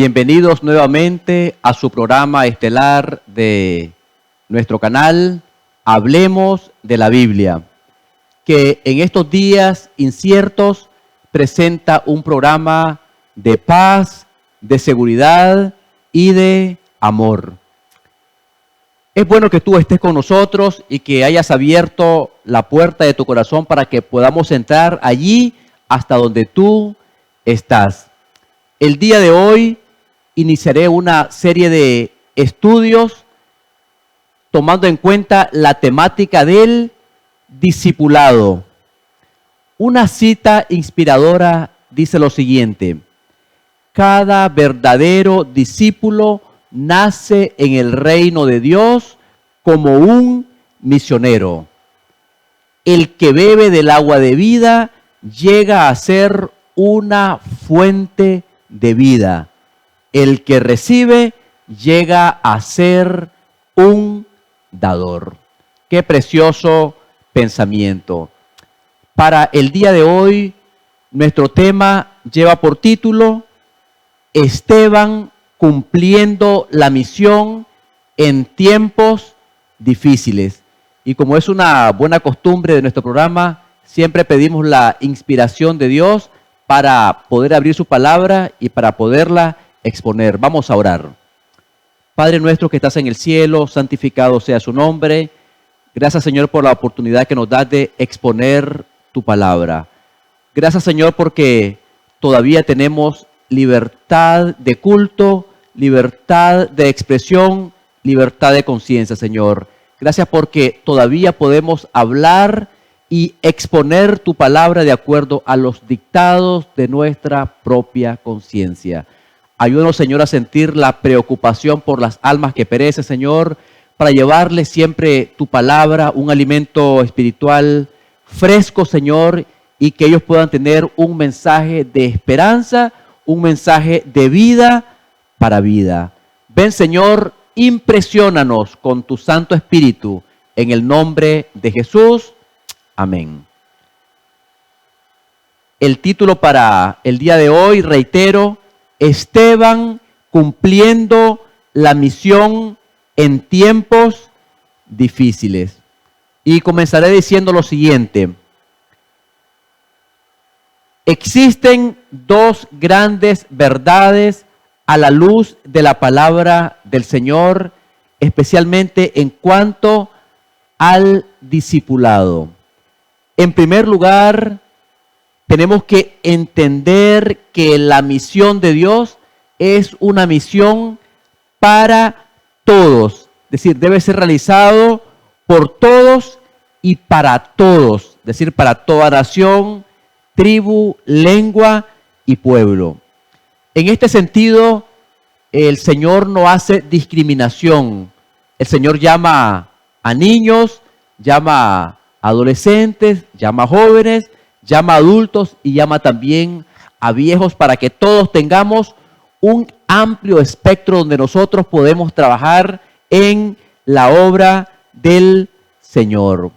Bienvenidos nuevamente a su programa estelar de nuestro canal, Hablemos de la Biblia, que en estos días inciertos presenta un programa de paz, de seguridad y de amor. Es bueno que tú estés con nosotros y que hayas abierto la puerta de tu corazón para que podamos entrar allí hasta donde tú estás. El día de hoy iniciaré una serie de estudios tomando en cuenta la temática del discipulado. Una cita inspiradora dice lo siguiente: cada verdadero discípulo nace en el reino de Dios como un misionero. El que bebe del agua de vida llega a ser una fuente de vida. El que recibe llega a ser un dador. Qué precioso pensamiento. Para el día de hoy, nuestro tema lleva por título Esteban cumpliendo la misión en tiempos difíciles. Y como es una buena costumbre de nuestro programa, siempre pedimos la inspiración de Dios para poder abrir su palabra y para poderla exponer. Vamos a orar. Padre nuestro que estás en el cielo, santificado sea su nombre. Gracias, Señor, por la oportunidad que nos das de exponer tu palabra. Gracias, Señor, porque todavía tenemos libertad de culto, libertad de expresión, libertad de conciencia, Señor. Gracias porque todavía podemos hablar y exponer tu palabra de acuerdo a los dictados de nuestra propia conciencia. Ayúdanos, Señor, a sentir la preocupación por las almas que perecen, Señor, para llevarles siempre tu palabra, un alimento espiritual fresco, Señor, y que ellos puedan tener un mensaje de esperanza, un mensaje de vida para vida. Ven, Señor, impresionanos con tu Santo Espíritu, en el nombre de Jesús. Amén. El título para el día de hoy, reitero, Esteban cumpliendo la misión en tiempos difíciles. Y comenzaré diciendo lo siguiente. Existen dos grandes verdades a la luz de la palabra del Señor, especialmente en cuanto al discipulado. En primer lugar, tenemos que entender que la misión de Dios es una misión para todos. Es decir, debe ser realizado por todos y para todos. Es decir, para toda nación, tribu, lengua y pueblo. En este sentido, el Señor no hace discriminación. El Señor llama a niños, llama a adolescentes, llama a jóvenes, llama a adultos y llama también a viejos para que todos tengamos un amplio espectro donde nosotros podemos trabajar en la obra del Señor.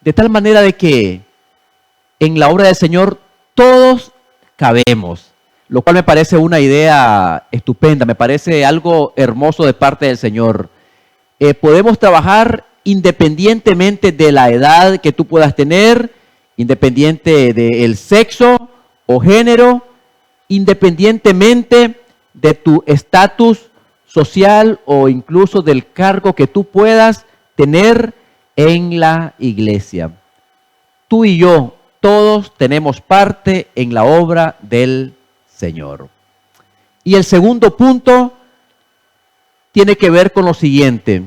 De tal manera de que en la obra del Señor todos cabemos, lo cual me parece una idea estupenda, me parece algo hermoso de parte del Señor. Podemos trabajar independientemente de la edad que tú puedas tener, independiente del sexo o género, independientemente de tu estatus social o incluso del cargo que tú puedas tener en la iglesia. Tú y yo, todos tenemos parte en la obra del Señor. Y el segundo punto tiene que ver con lo siguiente.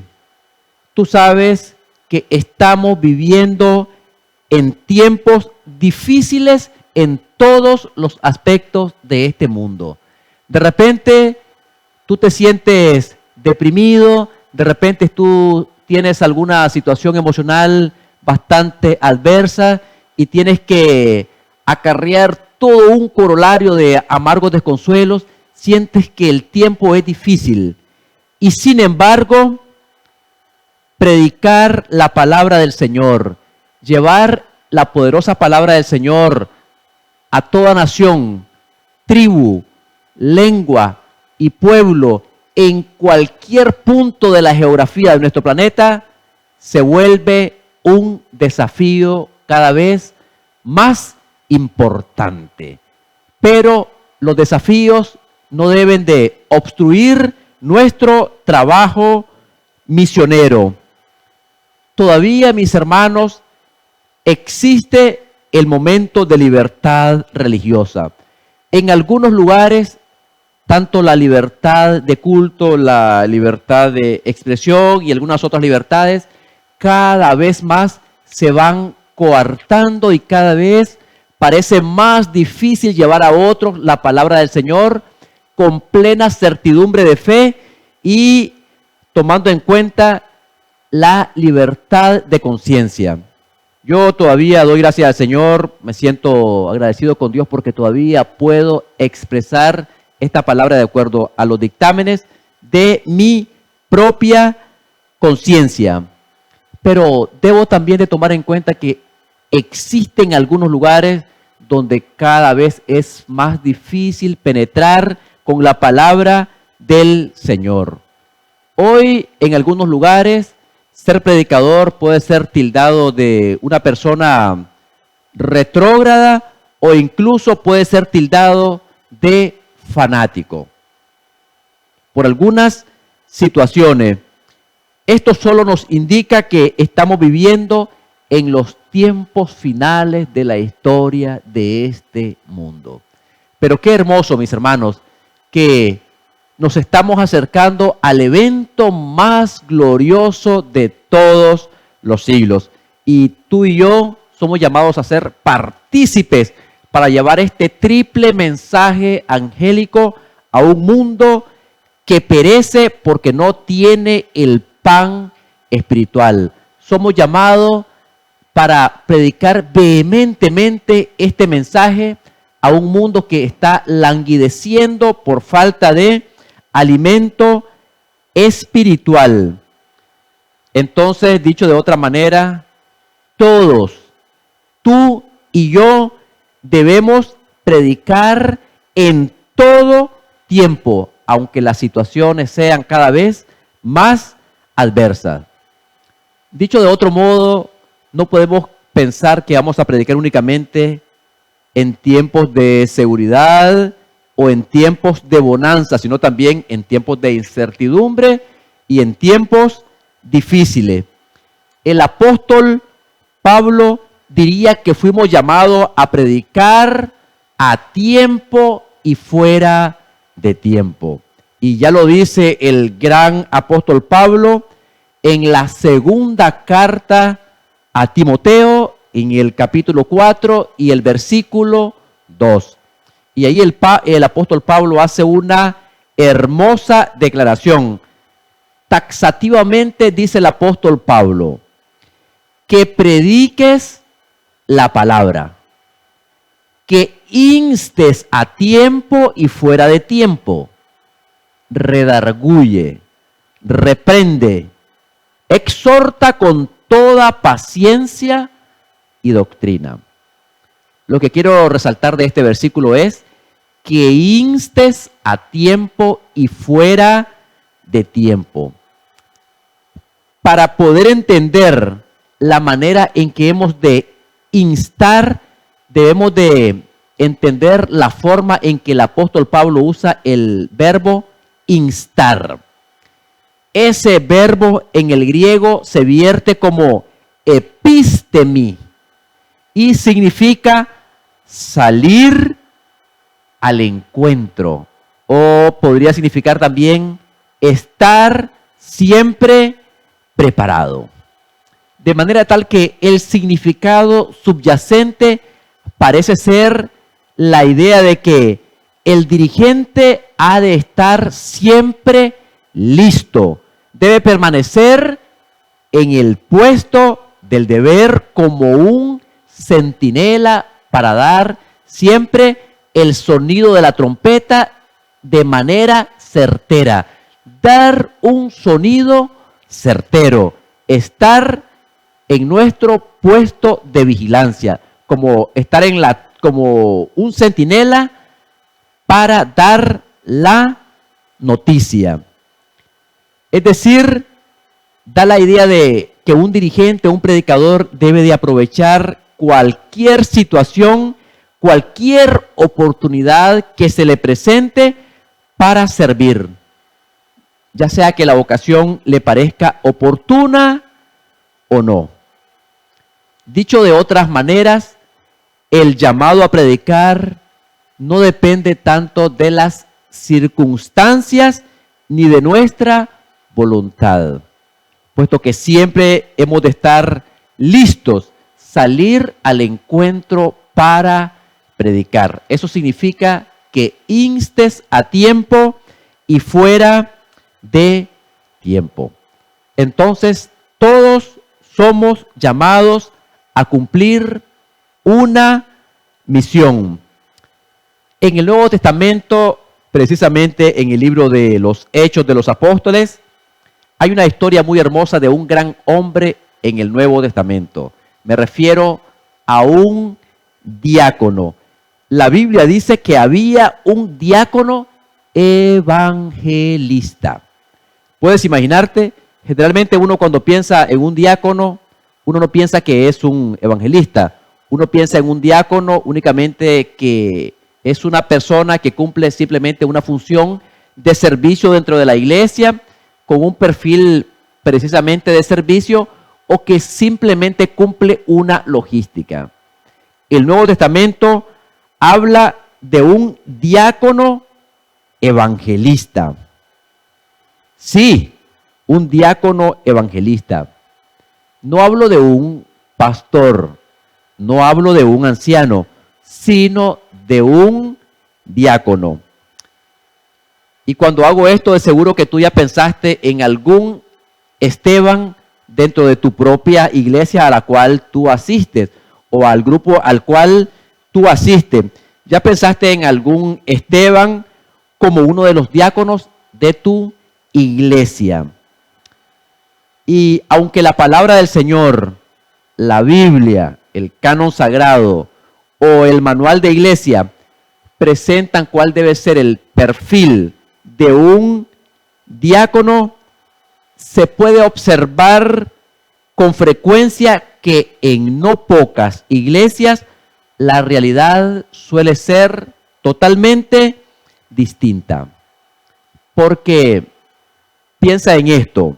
Tú sabes que estamos viviendo en tiempos difíciles en todos los aspectos de este mundo. De repente tú te sientes deprimido, de repente tú tienes alguna situación emocional bastante adversa y tienes que acarrear todo un corolario de amargos desconsuelos, sientes que el tiempo es difícil y sin embargo predicar la palabra del Señor, llevar la poderosa palabra del Señor a toda nación, tribu, lengua, y pueblo en cualquier punto de la geografía de nuestro planeta se vuelve un desafío cada vez más importante. Pero los desafíos no deben de obstruir nuestro trabajo misionero. Todavía, mis hermanos, existe el momento de libertad religiosa. En algunos lugares, tanto la libertad de culto, la libertad de expresión y algunas otras libertades, cada vez más se van coartando y cada vez parece más difícil llevar a otros la palabra del Señor con plena certidumbre de fe y tomando en cuenta la libertad de conciencia. Yo todavía doy gracias al Señor, me siento agradecido con Dios porque todavía puedo expresar esta palabra de acuerdo a los dictámenes de mi propia conciencia. Pero debo también de tomar en cuenta que existen algunos lugares donde cada vez es más difícil penetrar con la palabra del Señor. Hoy en algunos lugares ser predicador puede ser tildado de una persona retrógrada o incluso puede ser tildado de fanático. Por algunas situaciones, esto solo nos indica que estamos viviendo en los tiempos finales de la historia de este mundo. Pero qué hermoso, mis hermanos, que nos estamos acercando al evento más glorioso de todos los siglos. Y tú y yo somos llamados a ser partícipes para llevar este triple mensaje angélico a un mundo que perece porque no tiene el pan espiritual. Somos llamados para predicar vehementemente este mensaje a un mundo que está languideciendo por falta de alimento espiritual. Entonces, dicho de otra manera, todos, tú y yo, debemos predicar en todo tiempo, aunque las situaciones sean cada vez más adversas. Dicho de otro modo, no podemos pensar que vamos a predicar únicamente en tiempos de seguridad o en tiempos de bonanza, sino también en tiempos de incertidumbre y en tiempos difíciles. El apóstol Pablo diría que fuimos llamados a predicar a tiempo y fuera de tiempo. Y ya lo dice el gran apóstol Pablo en la segunda carta a Timoteo, en el capítulo 4 y el versículo 2. Y ahí el apóstol Pablo hace una hermosa declaración. Taxativamente dice el apóstol Pablo, que prediques la palabra, que instes a tiempo y fuera de tiempo, redarguye, reprende, exhorta con toda paciencia y doctrina. Lo que quiero resaltar de este versículo es que instes a tiempo y fuera de tiempo. Para poder entender la manera en que hemos de instar, debemos de entender la forma en que el apóstol Pablo usa el verbo instar. Ese verbo en el griego se vierte como epistemi y significa salir al encuentro, o podría significar también estar siempre preparado. De manera tal que el significado subyacente parece ser la idea de que el dirigente ha de estar siempre listo, debe permanecer en el puesto del deber como un centinela para dar siempre el sonido de la trompeta de manera certera. Dar un sonido certero, estar en nuestro puesto de vigilancia, como estar como un centinela para dar la noticia. Es decir, da la idea de que un dirigente, un predicador debe de aprovechar cualquier situación, cualquier oportunidad que se le presente para servir, ya sea que la ocasión le parezca oportuna o no. Dicho de otras maneras, el llamado a predicar no depende tanto de las circunstancias ni de nuestra voluntad, puesto que siempre hemos de estar listos, salir al encuentro para predicar. Eso significa que instes a tiempo y fuera de tiempo. Entonces, todos somos llamados a cumplir una misión. En el Nuevo Testamento, precisamente en el libro de los Hechos de los Apóstoles, hay una historia muy hermosa de un gran hombre en el Nuevo Testamento. Me refiero a un diácono. La Biblia dice que había un diácono evangelista. Puedes imaginarte, generalmente uno cuando piensa en un diácono, uno no piensa que es un evangelista. Uno piensa en un diácono únicamente que es una persona que cumple simplemente una función de servicio dentro de la iglesia, con un perfil precisamente de servicio, o que simplemente cumple una logística. El Nuevo Testamento habla de un diácono evangelista. Sí, un diácono evangelista. No hablo de un pastor, no hablo de un anciano, sino de un diácono. Y cuando hago esto, de seguro que tú ya pensaste en algún Esteban dentro de tu propia iglesia a la cual tú asistes, o al grupo al cual tú asistes. Ya pensaste en algún Esteban como uno de los diáconos de tu iglesia. Y aunque la palabra del Señor, la Biblia, el canon sagrado o el manual de iglesia presentan cuál debe ser el perfil de un diácono, se puede observar con frecuencia que en no pocas iglesias la realidad suele ser totalmente distinta. Porque piensa en esto.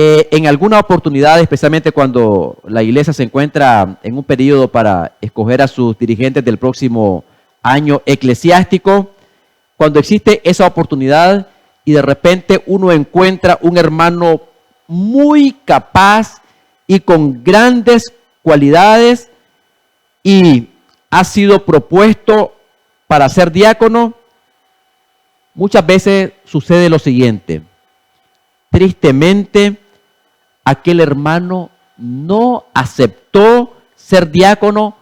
En alguna oportunidad, especialmente cuando la iglesia se encuentra en un periodo para escoger a sus dirigentes del próximo año eclesiástico, cuando existe esa oportunidad y de repente uno encuentra un hermano muy capaz y con grandes cualidades y ha sido propuesto para ser diácono, muchas veces sucede lo siguiente. Tristemente, aquel hermano no aceptó ser diácono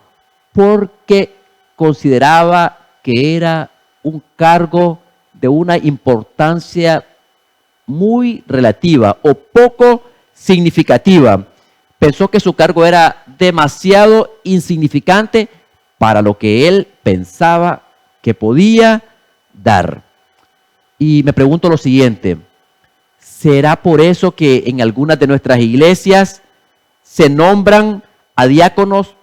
porque consideraba que era un cargo de una importancia muy relativa o poco significativa. Pensó que su cargo era demasiado insignificante para lo que él pensaba que podía dar. Y me pregunto lo siguiente. ¿Será por eso que en algunas de nuestras iglesias se nombran a diáconos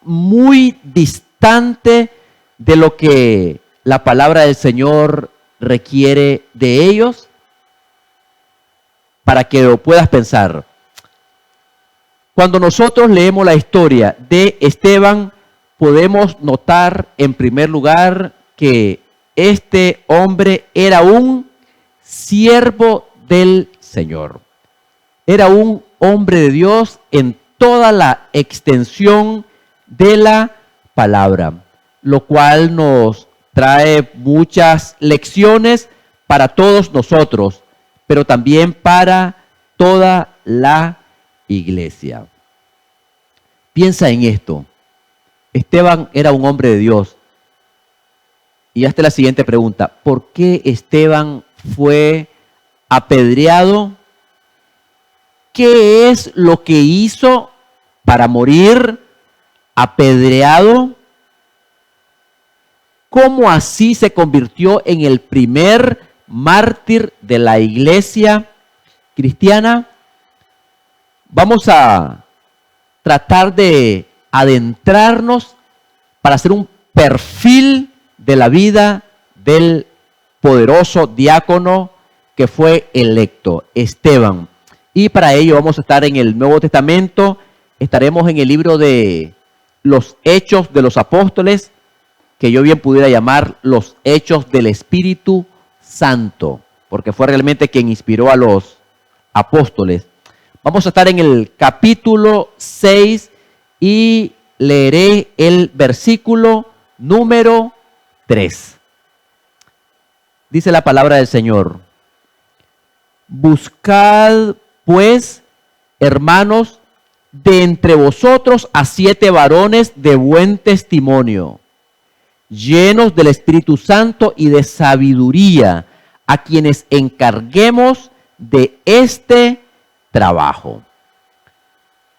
muy distantes de lo que la palabra del Señor requiere de ellos? Para que lo puedas pensar. Cuando nosotros leemos la historia de Esteban, podemos notar en primer lugar que este hombre era un siervo del Señor. Era un hombre de Dios en toda la extensión de la palabra, lo cual nos trae muchas lecciones para todos nosotros, pero también para toda la iglesia. Piensa en esto. Esteban era un hombre de Dios. Y hazte la siguiente pregunta. ¿Por qué Esteban fue apedreado? ¿Qué es lo que hizo para morir apedreado? ¿Cómo así se convirtió en el primer mártir de la iglesia cristiana, vamos a tratar de adentrarnos para hacer un perfil de la vida del poderoso diácono que fue electo, Esteban. Y para ello vamos a estar en el Nuevo Testamento, estaremos en el libro de los Hechos de los Apóstoles, que yo bien pudiera llamar los Hechos del Espíritu Santo, porque fue realmente quien inspiró a los apóstoles. Vamos a estar en el capítulo 6 y leeré el versículo número 3. Dice la palabra del Señor: buscad pues, hermanos, de entre vosotros a 7 varones de buen testimonio, llenos del Espíritu Santo y de sabiduría, a quienes encarguemos de este trabajo.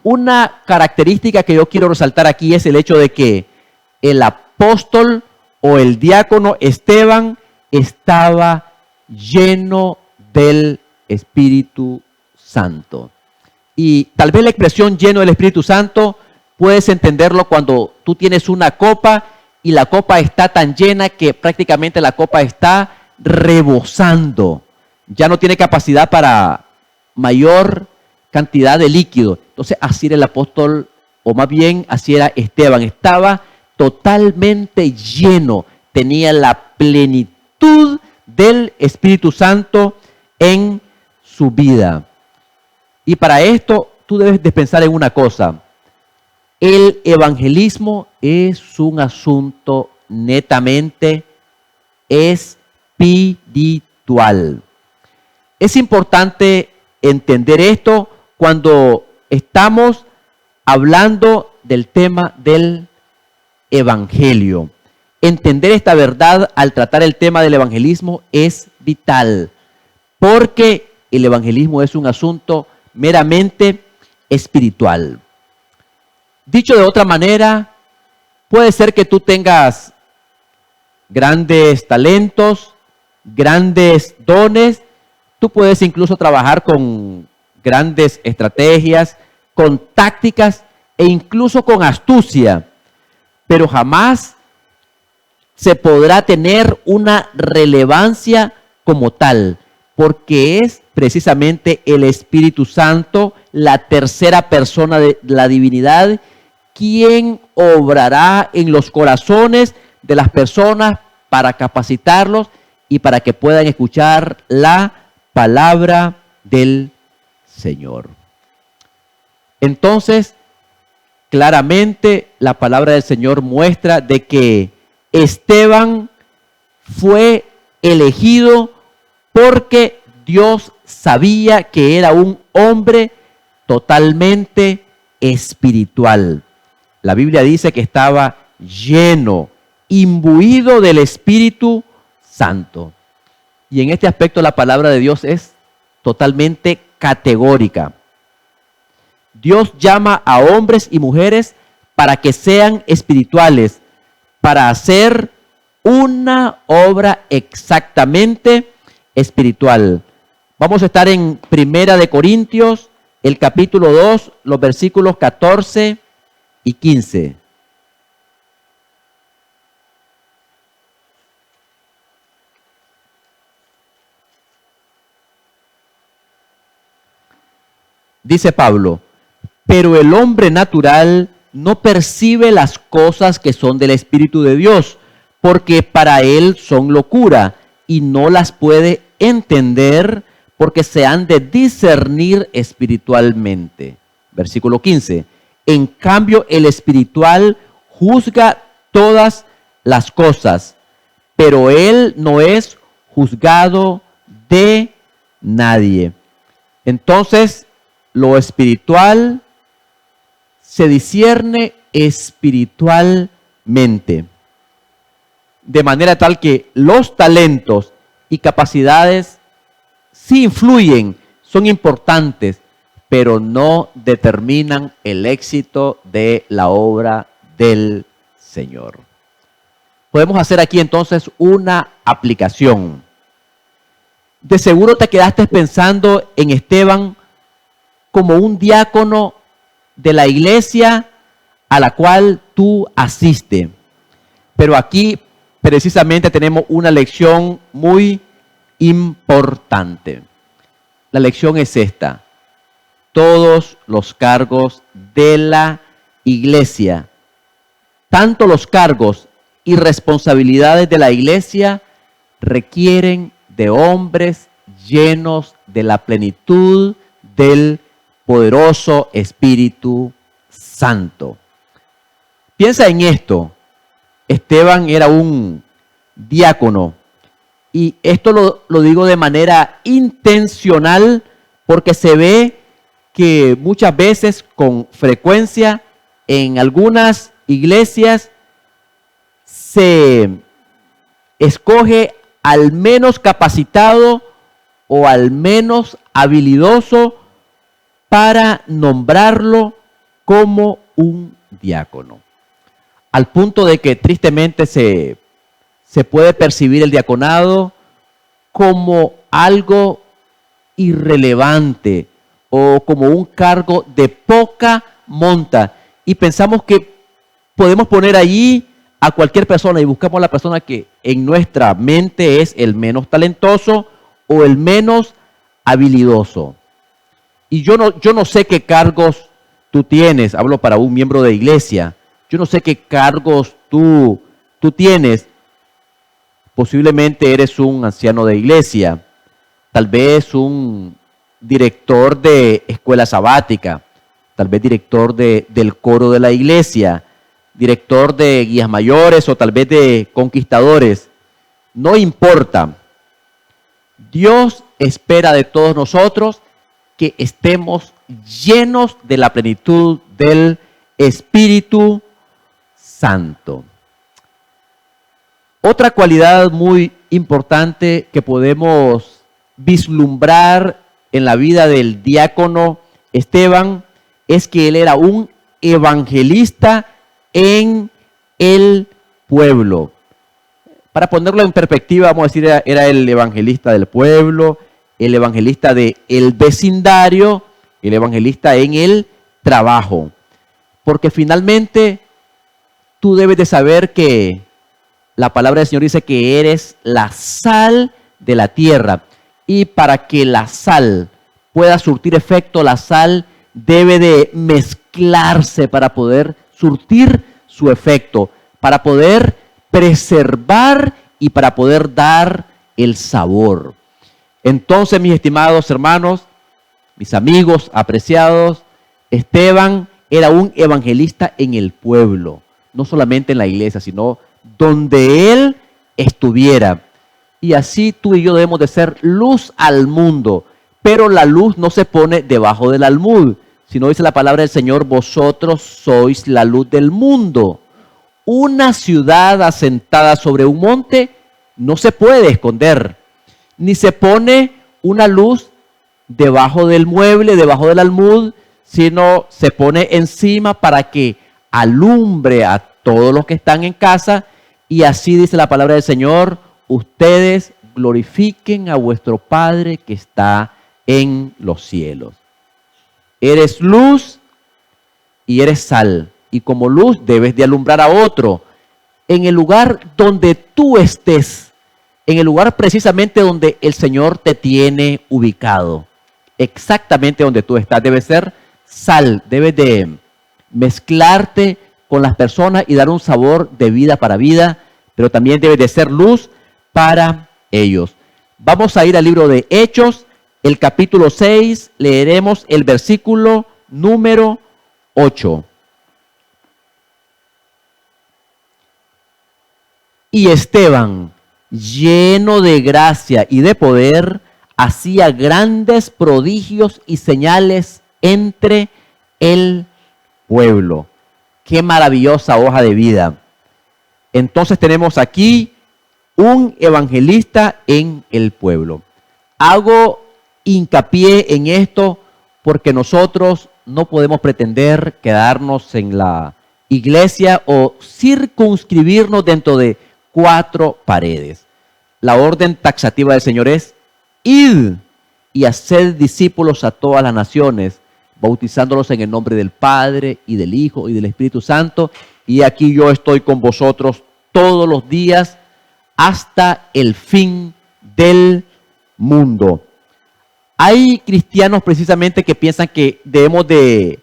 Una característica que yo quiero resaltar aquí es el hecho de que el apóstol o el diácono Esteban estaba lleno del Espíritu Santo. Y tal vez la expresión lleno del Espíritu Santo puedes entenderlo cuando tú tienes una copa y la copa está tan llena que prácticamente la copa está rebosando. Ya no tiene capacidad para mayor cantidad de líquido. Entonces así era el apóstol, o más bien así era Esteban. Estaba totalmente lleno, tenía la plenitud del Espíritu Santo en su vida. Y para esto tú debes de pensar en una cosa: el evangelismo es un asunto netamente espiritual. Es importante entender esto cuando estamos hablando del tema del evangelio. Entender esta verdad al tratar el tema del evangelismo es vital, porque el evangelismo es un asunto meramente espiritual. Dicho de otra manera, puede ser que tú tengas grandes talentos, grandes dones. Tú puedes incluso trabajar con grandes estrategias, con tácticas e incluso con astucia, pero jamás se podrá tener una relevancia como tal, porque es precisamente el Espíritu Santo, la tercera persona de la divinidad, quien obrará en los corazones de las personas para capacitarlos y para que puedan escuchar la palabra del Señor. Entonces, claramente la palabra del Señor muestra de que Esteban fue elegido porque Dios sabía que era un hombre totalmente espiritual. La Biblia dice que estaba lleno, imbuido del Espíritu Santo. Y en este aspecto la palabra de Dios es totalmente categórica. Dios llama a hombres y mujeres para que sean espirituales, para hacer una obra exactamente espiritual. Vamos a estar en Primera de Corintios, el capítulo 2, los versículos 14 y 15. Dice Pablo: pero el hombre natural no percibe las cosas que son del Espíritu de Dios, porque para él son locura y no las puede entender, porque se han de discernir espiritualmente. Versículo 15. En cambio, el espiritual juzga todas las cosas, pero él no es juzgado de nadie. Entonces, lo espiritual se discierne espiritualmente, de manera tal que los talentos y capacidades sí influyen, son importantes, pero no determinan el éxito de la obra del Señor. Podemos hacer aquí entonces una aplicación. De seguro te quedaste pensando en Esteban como un diácono de la iglesia a la cual tú asistes. Pero aquí precisamente tenemos una lección muy importante. La lección es esta: todos los cargos de la iglesia, tanto los cargos y responsabilidades de la iglesia, requieren de hombres llenos de la plenitud del poderoso Espíritu Santo. Piensa en esto. Esteban era un diácono, y esto lo digo de manera intencional porque se ve que muchas veces, con frecuencia, en algunas iglesias se escoge al menos capacitado o al menos habilidoso para nombrarlo como un diácono. Al punto de que tristemente se puede percibir el diaconado como algo irrelevante o como un cargo de poca monta. Y pensamos que podemos poner allí a cualquier persona y buscamos a la persona que en nuestra mente es el menos talentoso o el menos habilidoso. Y yo no sé qué cargos tú tienes, hablo para un miembro de iglesia. Yo no sé qué cargos tú tienes. Posiblemente eres un anciano de iglesia, tal vez un director de escuela sabática, tal vez director del coro de la iglesia, director de guías mayores o tal vez de conquistadores. No importa. Dios espera de todos nosotros que estemos llenos de la plenitud del Espíritu Santo. Otra cualidad muy importante que podemos vislumbrar en la vida del diácono Esteban es que él era un evangelista en el pueblo. Para ponerlo en perspectiva, vamos a decir, era el evangelista del pueblo, el evangelista del vecindario, el evangelista en el trabajo. Porque finalmente tú debes de saber que la palabra del Señor dice que eres la sal de la tierra. Y para que la sal pueda surtir efecto, la sal debe de mezclarse para poder surtir su efecto, para poder preservar y para poder dar el sabor. Entonces, mis estimados hermanos, mis amigos apreciados, Esteban era un evangelista en el pueblo, no solamente en la iglesia, sino donde él estuviera. Y así tú y yo debemos de ser luz al mundo, pero la luz no se pone debajo del almud, sino dice la palabra del Señor: vosotros sois la luz del mundo. Una ciudad asentada sobre un monte no se puede esconder, ni se pone una luz debajo del mueble, debajo del almud, sino se pone encima para que alumbre a todos los que están en casa. Y así dice la palabra del Señor: ustedes glorifiquen a vuestro Padre que está en los cielos. Eres luz y eres sal. Y como luz debes de alumbrar a otro en el lugar donde tú estés, en el lugar precisamente donde el Señor te tiene ubicado. Exactamente donde tú estás. Debes ser sal, debes de mezclarte con las personas y dar un sabor de vida para vida, pero también debes de ser luz para ellos. Vamos a ir al libro de Hechos, el capítulo 6, leeremos el versículo número 8. Y Esteban, lleno de gracia y de poder, hacía grandes prodigios y señales entre el pueblo. Qué maravillosa hoja de vida. Entonces tenemos aquí un evangelista en el pueblo. Hago hincapié en esto porque nosotros no podemos pretender quedarnos en la iglesia o circunscribirnos dentro de 4 paredes. La orden taxativa del Señor es: id y haced discípulos a todas las naciones, bautizándolos en el nombre del Padre y del Hijo y del Espíritu Santo. Y aquí yo estoy con vosotros todos los días hasta el fin del mundo. Hay cristianos precisamente que piensan que debemos de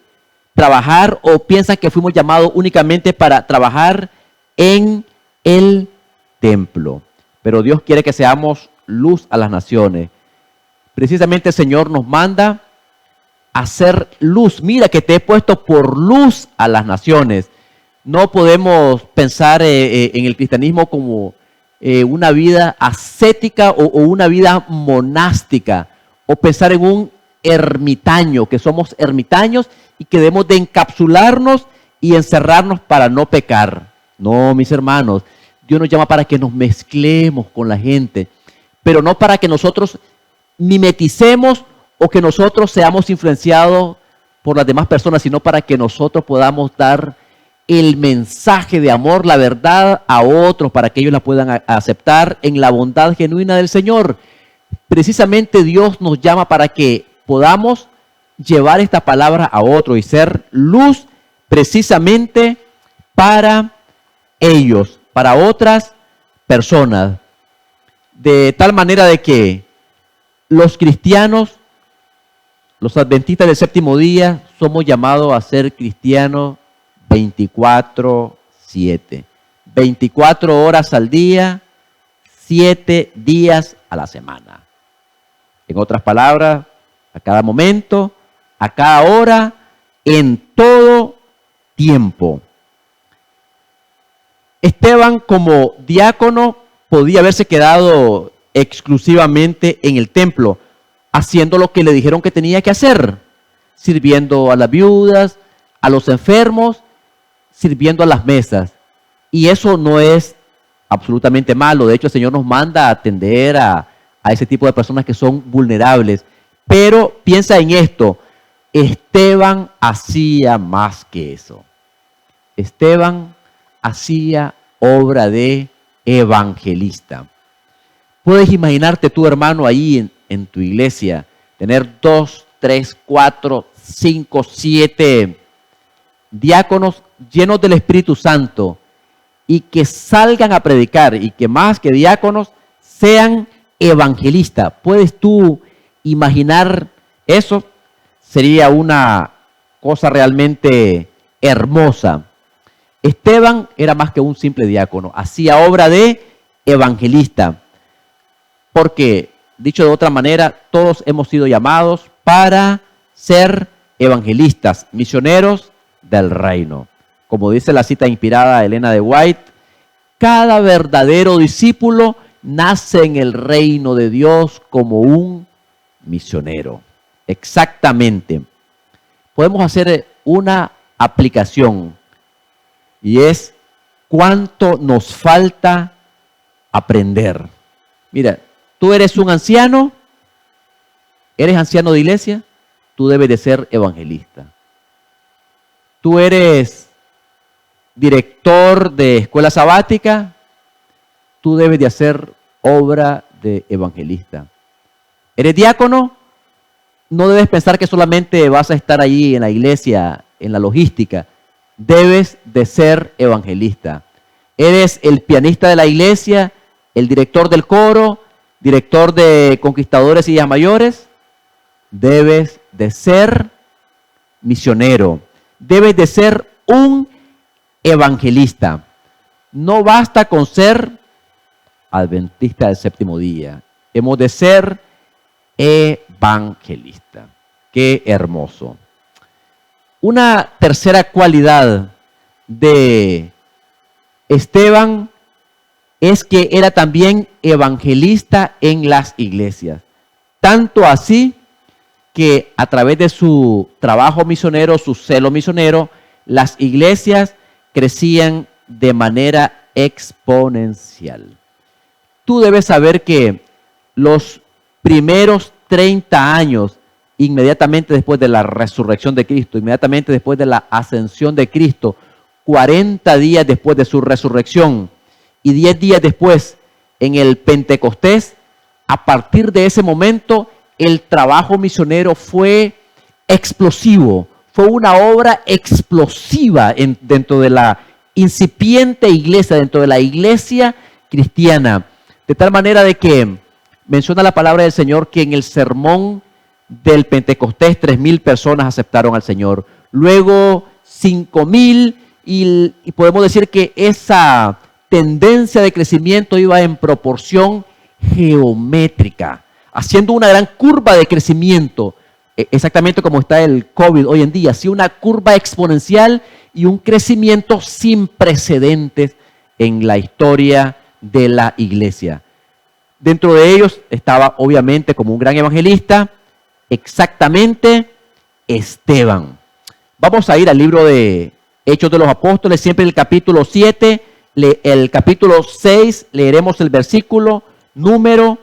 trabajar o piensan que fuimos llamados únicamente para trabajar en el templo. Pero Dios quiere que seamos luz a las naciones. Precisamente el Señor nos manda a hacer luz. Mira que te he puesto por luz a las naciones. No podemos pensar en el cristianismo como una vida ascética o una vida monástica, o pensar en un ermitaño, que somos ermitaños y que debemos de encapsularnos y encerrarnos para no pecar. No, mis hermanos, Dios nos llama para que nos mezclemos con la gente, pero no para que nosotros mimeticemos o que nosotros seamos influenciados por las demás personas, sino para que nosotros podamos dar el mensaje de amor, la verdad a otros, para que ellos la puedan aceptar en la bondad genuina del Señor. Precisamente Dios nos llama para que podamos llevar esta palabra a otros y ser luz precisamente para ellos, para otras personas. De tal manera de que los cristianos, los adventistas del séptimo día, somos llamados a ser cristianos 24/7. 24 horas al día, 7 días a la semana. En otras palabras, a cada momento, a cada hora, en todo tiempo. Esteban, como diácono, podía haberse quedado exclusivamente en el templo, haciendo lo que le dijeron que tenía que hacer, sirviendo a las viudas, a los enfermos, sirviendo a las mesas. Y eso no es absolutamente malo. De hecho, el Señor nos manda a atender a ese tipo de personas que son vulnerables. Pero piensa en esto, Esteban hacía más que eso. Esteban hacía obra de evangelista. Puedes imaginarte tú, hermano, ahí en tu iglesia, tener 2, 3, 4, 5, 7 diáconos llenos del Espíritu Santo y que salgan a predicar y que más que diáconos sean evangelistas. ¿Puedes tú imaginar eso? Sería una cosa realmente hermosa. Esteban era más que un simple diácono, hacía obra de evangelista, porque, dicho de otra manera, todos hemos sido llamados para ser evangelistas, misioneros del reino. Como dice la cita inspirada de Elena de White, cada verdadero discípulo nace en el reino de Dios como un misionero. Exactamente. Podemos hacer una aplicación y es cuánto nos falta aprender. Mira, tú eres un anciano, eres anciano de iglesia, tú debes de ser evangelista. Tú eres director de escuela sabática, tú debes de hacer obra de evangelista. ¿Eres diácono? No debes pensar que solamente vas a estar allí en la iglesia, en la logística. Debes de ser evangelista. ¿Eres el pianista de la iglesia, el director del coro, director de conquistadores y mayores? Debes de ser misionero. Debes de ser un evangelista. No basta con ser adventista del séptimo día. Hemos de ser evangelista. Qué hermoso. Una tercera cualidad de Esteban es que era también evangelista en las iglesias. Tanto así que a través de su trabajo misionero, su celo misionero, las iglesias crecían de manera exponencial. Tú debes saber que los primeros 30 años, inmediatamente después de la resurrección de Cristo, inmediatamente después de la ascensión de Cristo, 40 días después de su resurrección y 10 días después, en el Pentecostés, a partir de ese momento, el trabajo misionero fue explosivo. Fue una obra explosiva dentro de la incipiente iglesia, dentro de la iglesia cristiana. De tal manera de que menciona la palabra del Señor que en el sermón del Pentecostés 3,000 personas aceptaron al Señor. Luego 5,000 y podemos decir que esa tendencia de crecimiento iba en proporción geométrica, haciendo una gran curva de crecimiento, exactamente como está el COVID hoy en día, así una curva exponencial y un crecimiento sin precedentes en la historia de la iglesia. Dentro de ellos estaba obviamente como un gran evangelista, exactamente Esteban. Vamos a ir al libro de Hechos de los Apóstoles, siempre el capítulo 7, el capítulo 6, leeremos el versículo número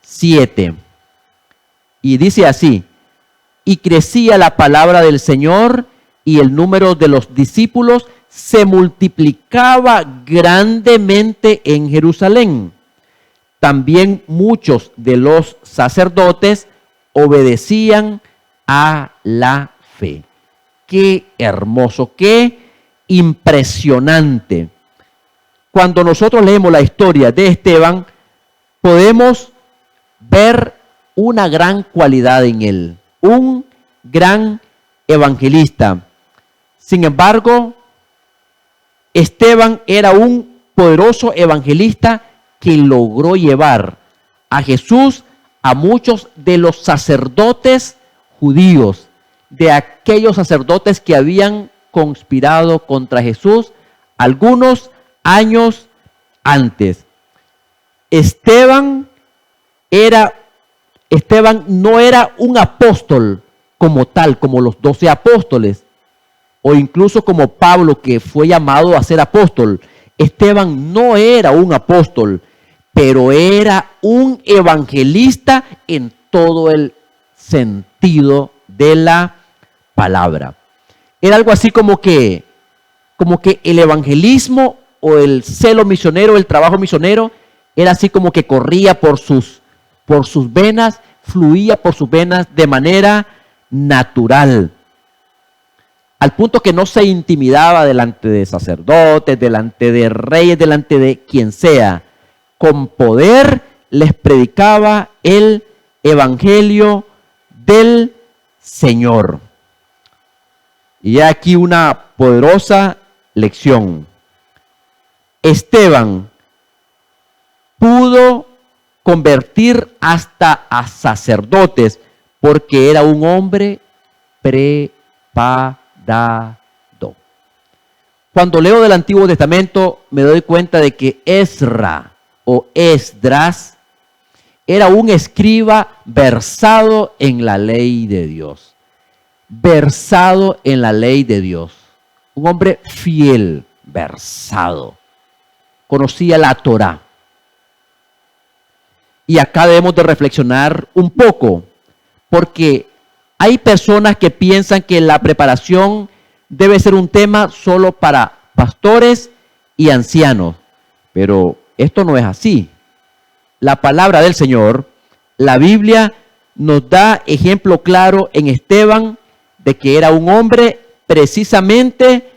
7. Y dice así: y crecía la palabra del Señor y el número de los discípulos se multiplicaba grandemente en Jerusalén. También muchos de los sacerdotes obedecían a la fe. Qué hermoso, qué impresionante. Cuando nosotros leemos la historia de Esteban, podemos ver una gran cualidad en él, un gran evangelista. Sin embargo, Esteban era un poderoso evangelista que logró llevar a Jesús a muchos de los sacerdotes judíos, de aquellos sacerdotes que habían conspirado contra Jesús algunos años antes. Esteban no era un apóstol como tal, como los 12 apóstoles, o incluso como Pablo, que fue llamado a ser apóstol. Esteban no era un apóstol, pero era un evangelista en todo el sentido de la palabra. Era algo así como que el evangelismo o el celo misionero, el trabajo misionero, era así como que corría por sus venas, fluía por sus venas de manera natural. Al punto que no se intimidaba delante de sacerdotes, delante de reyes, delante de quien sea. Con poder les predicaba el evangelio del Señor. Y aquí una poderosa lección. Esteban pudo convertir hasta a sacerdotes porque era un hombre preparado. Cuando leo del Antiguo Testamento me doy cuenta de que Ezra o Esdras era un escriba versado en la ley de Dios. Versado en la ley de Dios. Un hombre fiel, versado. Conocía la Torá. Y acá debemos de reflexionar un poco, porque hay personas que piensan que la preparación debe ser un tema solo para pastores y ancianos, pero esto no es así. La palabra del Señor, la Biblia, nos da ejemplo claro en Esteban de que era un hombre precisamente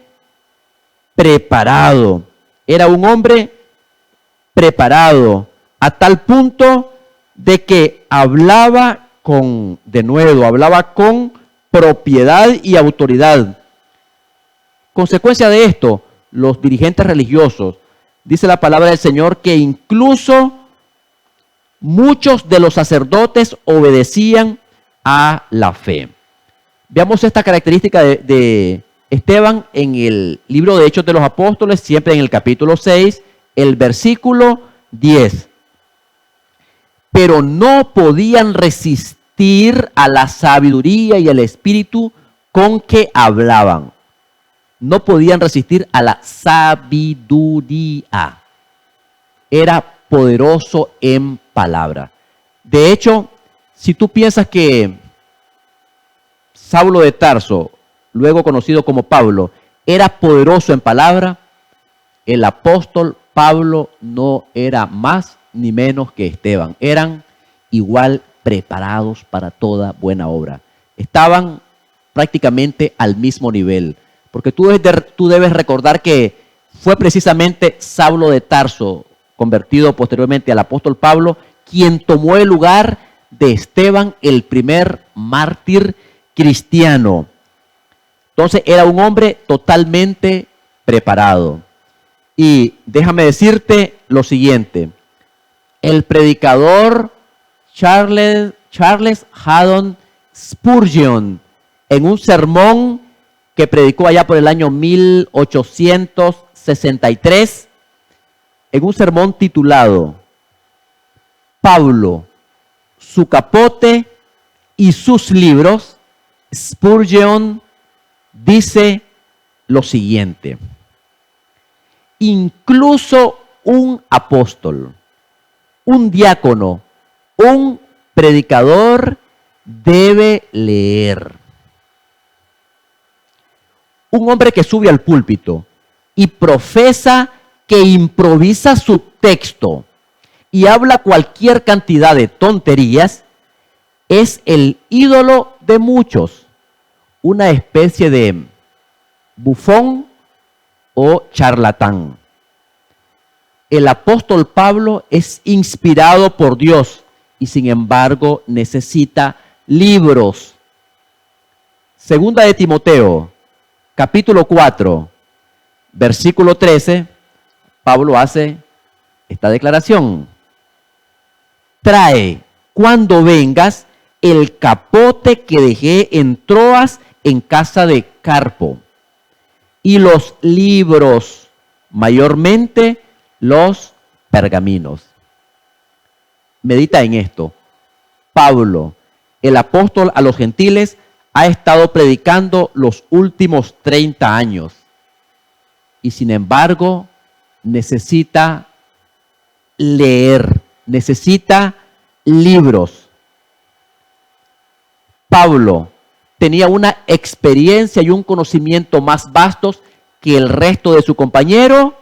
preparado. Era un hombre preparado a tal punto de que hablaba con propiedad y autoridad. Consecuencia de esto, los dirigentes religiosos, dice la palabra del Señor, que incluso muchos de los sacerdotes obedecían a la fe. Veamos esta característica de Esteban en el libro de Hechos de los Apóstoles, siempre en el capítulo 6, el versículo 10. Pero no podían resistir a la sabiduría y al espíritu con que hablaban. No podían resistir a la sabiduría. Era poderoso en palabra. De hecho, si tú piensas que Saulo de Tarso, luego conocido como Pablo, era poderoso en palabra, el apóstol Pablo no era más ni menos que Esteban. Eran igual preparados para toda buena obra. Estaban prácticamente al mismo nivel, porque tú debes recordar que fue precisamente Saulo de Tarso, convertido posteriormente al apóstol Pablo, quien tomó el lugar de Esteban, el primer mártir cristiano. Entonces era un hombre totalmente preparado. Y déjame decirte lo siguiente: el predicador Charles Haddon Spurgeon, en un sermón que predicó allá por el año 1863, en un sermón titulado Pablo, su capote y sus libros, Spurgeon dice lo siguiente: incluso un apóstol, un diácono, un predicador debe leer. Un hombre que sube al púlpito y profesa que improvisa su texto y habla cualquier cantidad de tonterías es el ídolo de muchos, una especie de bufón o charlatán. El apóstol Pablo es inspirado por Dios y sin embargo necesita libros. Segunda de Timoteo, capítulo 4, versículo 13, Pablo hace esta declaración: trae cuando vengas el capote que dejé en Troas en casa de Carpo, y los libros, mayormente los pergaminos. Medita en esto. Pablo, el apóstol a los gentiles, ha estado predicando los últimos 30 años y sin embargo necesita leer, necesita libros. Pablo tenía una experiencia y un conocimiento más vastos que el resto de su compañero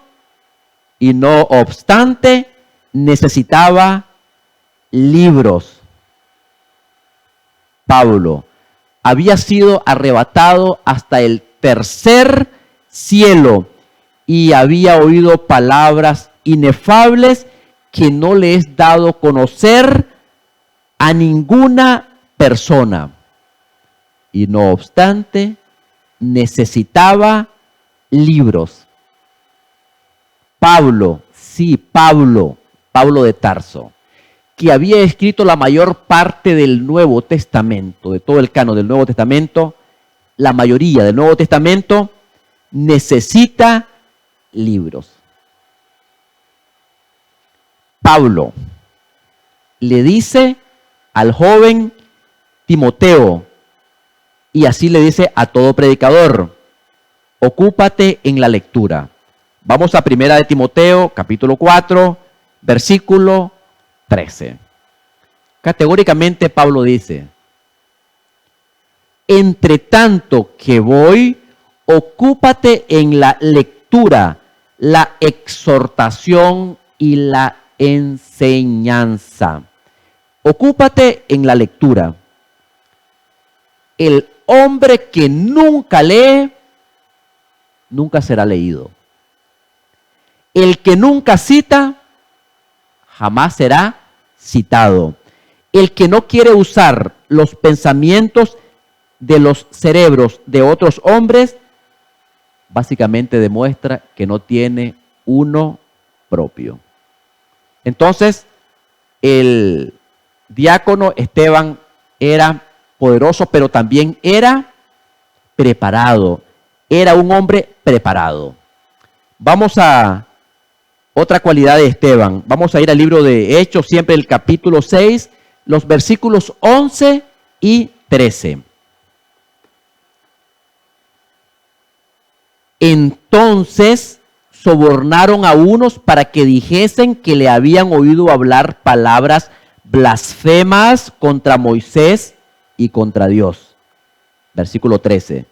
y no obstante necesitaba libros. Pablo había sido arrebatado hasta el tercer cielo y había oído palabras inefables que no le es dado conocer a ninguna persona. Y no obstante, necesitaba libros. Pablo de Tarso, que había escrito la mayor parte del Nuevo Testamento, de todo el canon del Nuevo Testamento, la mayoría del Nuevo Testamento, necesita libros. Pablo le dice al joven Timoteo, y así le dice a todo predicador: ocúpate en la lectura. Vamos a 1 de Timoteo, capítulo 4, versículo 13. Categóricamente Pablo dice: entre tanto que voy, ocúpate en la lectura, la exhortación y la enseñanza. Ocúpate en la lectura. El hombre que nunca lee, nunca será leído. El que nunca cita, jamás será citado. El que no quiere usar los pensamientos de los cerebros de otros hombres, básicamente demuestra que no tiene uno propio. Entonces, el diácono Esteban era poderoso, pero también era preparado. Era un hombre preparado. Vamos a otra cualidad de Esteban. Vamos a ir al libro de Hechos, siempre el capítulo 6, los versículos 11 y 13. Entonces sobornaron a unos para que dijesen que le habían oído hablar palabras blasfemas contra Moisés y contra Dios. Versículo 13.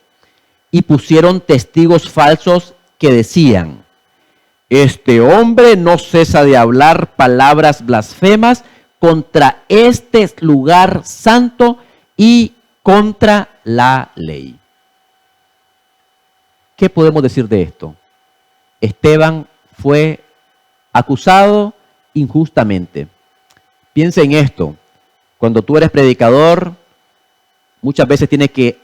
Y pusieron testigos falsos que decían: este hombre no cesa de hablar palabras blasfemas contra este lugar santo y contra la ley. ¿Qué podemos decir de esto? Esteban fue acusado injustamente. Piensa en esto. Cuando tú eres predicador, muchas veces tienes que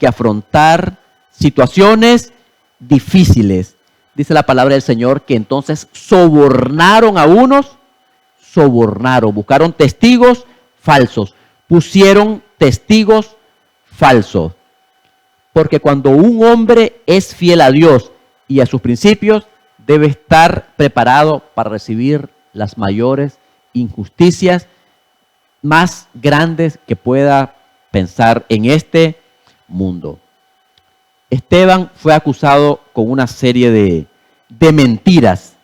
afrontar situaciones difíciles. Dice la palabra del Señor que entonces sobornaron a unos, buscaron testigos falsos, pusieron testigos falsos. Porque cuando un hombre es fiel a Dios y a sus principios, debe estar preparado para recibir las mayores injusticias más grandes que pueda pensar en este mundo. Esteban fue acusado con una serie de mentiras,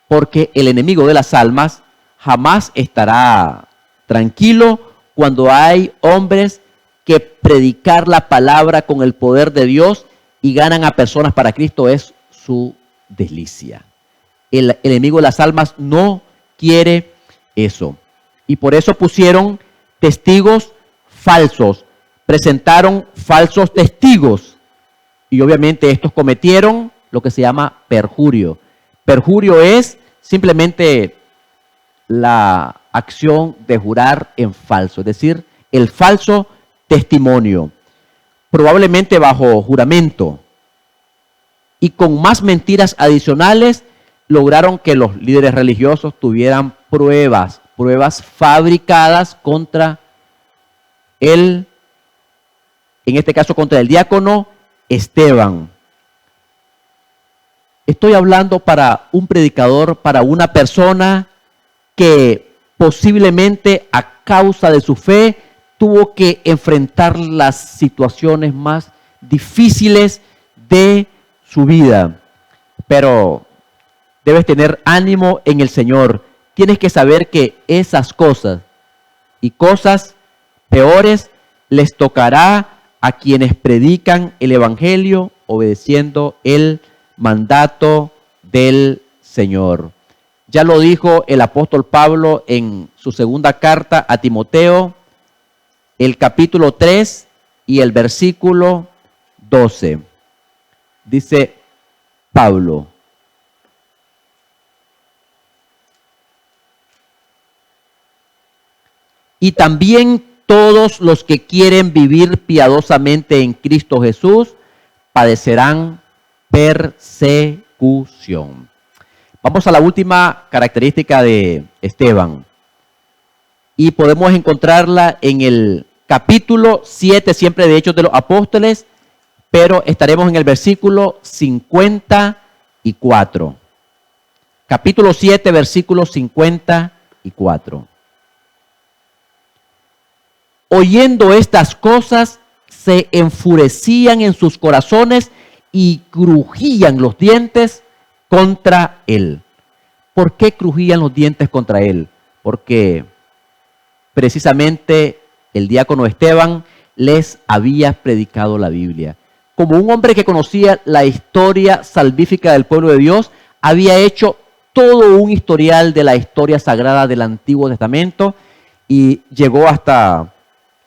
porque el enemigo de las almas jamás estará tranquilo cuando hay hombres que predicar la palabra con el poder de Dios y ganan a personas para Cristo es su delicia. El enemigo de las almas no quiere eso. Y por eso pusieron testigos falsos, presentaron falsos testigos. Y obviamente estos cometieron lo que se llama perjurio. Perjurio es simplemente la acción de jurar en falso, es decir, el falso testimonio, probablemente bajo juramento. Y con más mentiras adicionales lograron que los líderes religiosos tuvieran pruebas fabricadas contra él, en este caso contra el diácono Esteban. Estoy hablando para un predicador, para una persona que posiblemente a causa de su fe tuvo que enfrentar las situaciones más difíciles de su vida. Pero debes tener ánimo en el Señor. Tienes que saber que esas cosas y cosas peores les tocará a quienes predican el evangelio obedeciendo el mandato del Señor. Ya lo dijo el apóstol Pablo en su segunda carta a Timoteo, el capítulo 3 y el versículo 12. Dice Pablo: y también todos los que quieren vivir piadosamente en Cristo Jesús padecerán persecución. Vamos a la última característica de Esteban. Y podemos encontrarla en el capítulo 7, siempre de Hechos de los Apóstoles, pero estaremos en el versículo 54. Capítulo 7, versículo 54. Oyendo estas cosas, se enfurecían en sus corazones y crujían los dientes contra él. ¿Por qué crujían los dientes contra él? Porque precisamente el diácono Esteban les había predicado la Biblia. Como un hombre que conocía la historia salvífica del pueblo de Dios, había hecho todo un historial de la historia sagrada del Antiguo Testamento y llegó hasta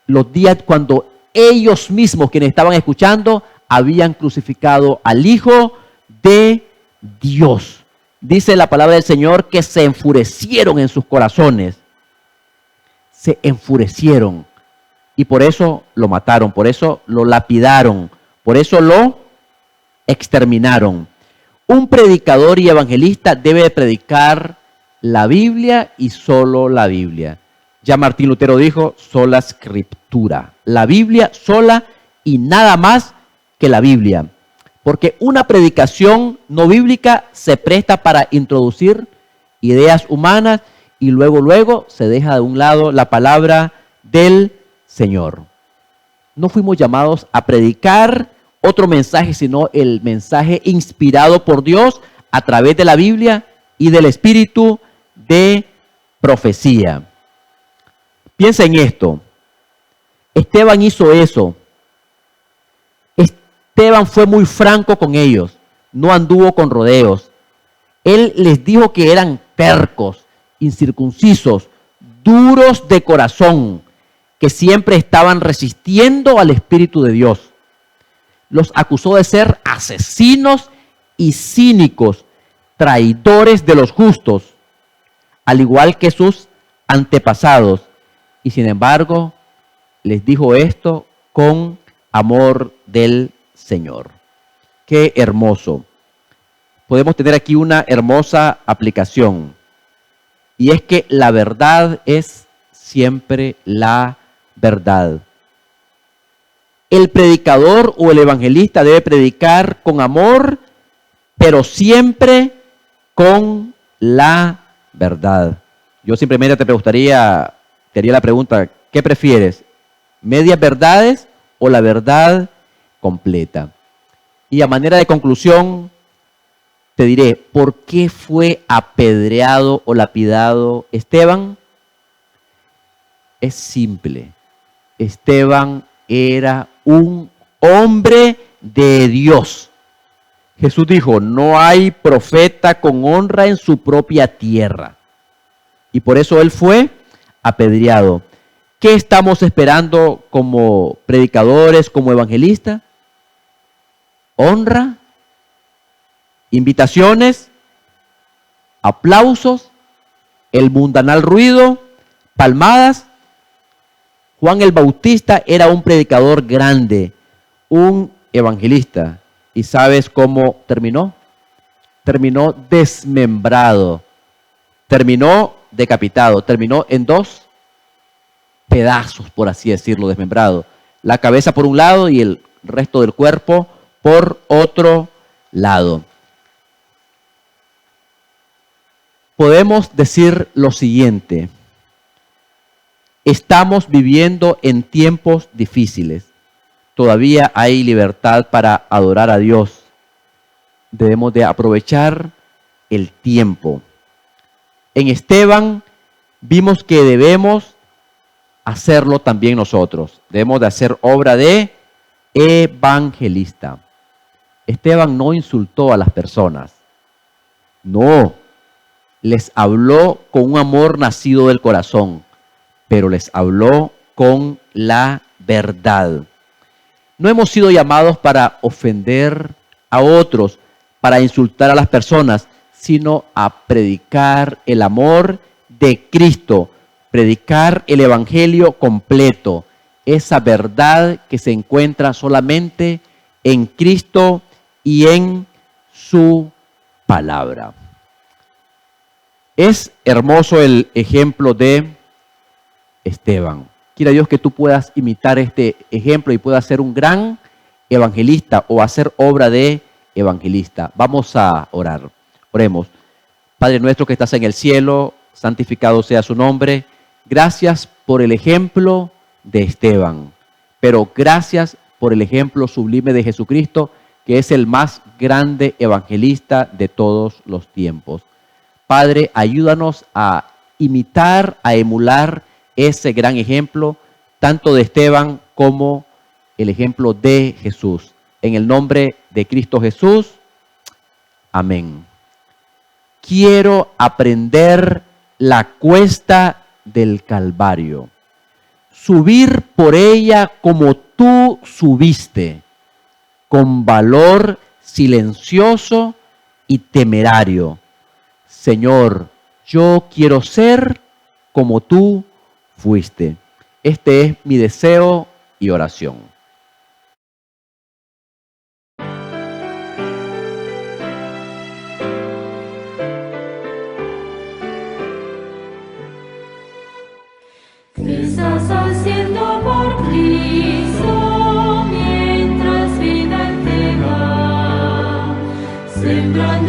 los días cuando ellos mismos, quienes estaban escuchando, habían crucificado al Hijo de Dios. Dice la palabra del Señor que se enfurecieron en sus corazones. Se enfurecieron. Y por eso lo mataron, por eso lo lapidaron, por eso lo exterminaron. Un predicador y evangelista debe predicar la Biblia y solo la Biblia. Ya Martín Lutero dijo, sola escritura. La Biblia sola y nada más que la Biblia. Porque una predicación no bíblica se presta para introducir ideas humanas y luego se deja de un lado la palabra del Señor. No fuimos llamados a predicar otro mensaje, sino el mensaje inspirado por Dios a través de la Biblia y del espíritu de profecía. Piensa en esto. Esteban hizo eso. Esteban fue muy franco con ellos. No anduvo con rodeos. Él les dijo que eran tercos, incircuncisos, duros de corazón, que siempre estaban resistiendo al Espíritu de Dios. Los acusó de ser asesinos y cínicos, traidores de los justos, al igual que sus antepasados. Y sin embargo, les dijo esto con amor del Señor. Qué hermoso. Podemos tener aquí una hermosa aplicación. Y es que la verdad es siempre la verdad. El predicador o el evangelista debe predicar con amor, pero siempre con la verdad. Yo simplemente te haría la pregunta, ¿qué prefieres? ¿Medias verdades o la verdad completa? Y a manera de conclusión, te diré, ¿por qué fue apedreado o lapidado Esteban? Es simple. Esteban era un hombre de Dios. Jesús dijo, no hay profeta con honra en su propia tierra. Y por eso él fue apedreado. ¿Qué estamos esperando como predicadores, como evangelistas? Honra, invitaciones, aplausos, el mundanal ruido, palmadas. Juan el Bautista era un predicador grande, un evangelista. ¿Y sabes cómo terminó? Terminó desmembrado, terminó decapitado, terminó en 2 pedazos, por así decirlo, desmembrado. La cabeza por un lado y el resto del cuerpo por otro lado. Podemos decir lo siguiente: estamos viviendo en tiempos difíciles. Todavía hay libertad para adorar a Dios. Debemos de aprovechar el tiempo. En Esteban vimos que debemos hacerlo también nosotros. Debemos de hacer obra de evangelista. Esteban no insultó a las personas. No. Les habló con un amor nacido del corazón, pero les habló con la verdad. No hemos sido llamados para ofender a otros, para insultar a las personas, sino a predicar el amor de Cristo, predicar el evangelio completo, esa verdad que se encuentra solamente en Cristo y en su palabra. Es hermoso el ejemplo de Esteban. Quiera Dios que tú puedas imitar este ejemplo y puedas ser un gran evangelista o hacer obra de evangelista. Vamos a orar. Oremos. Padre nuestro que estás en el cielo, santificado sea su nombre. Gracias por el ejemplo de Esteban, pero gracias por el ejemplo sublime de Jesucristo, que es el más grande evangelista de todos los tiempos. Padre, ayúdanos a imitar, a emular ese gran ejemplo, tanto de Esteban como el ejemplo de Jesús. En el nombre de Cristo Jesús, amén. Quiero aprender la cuesta del Calvario, subir por ella como tú subiste, con valor silencioso y temerario. Señor, yo quiero ser como tú fuiste. Este es mi deseo y oración. ¿Qué estás haciendo por Cristo mientras vida te da? Sembrando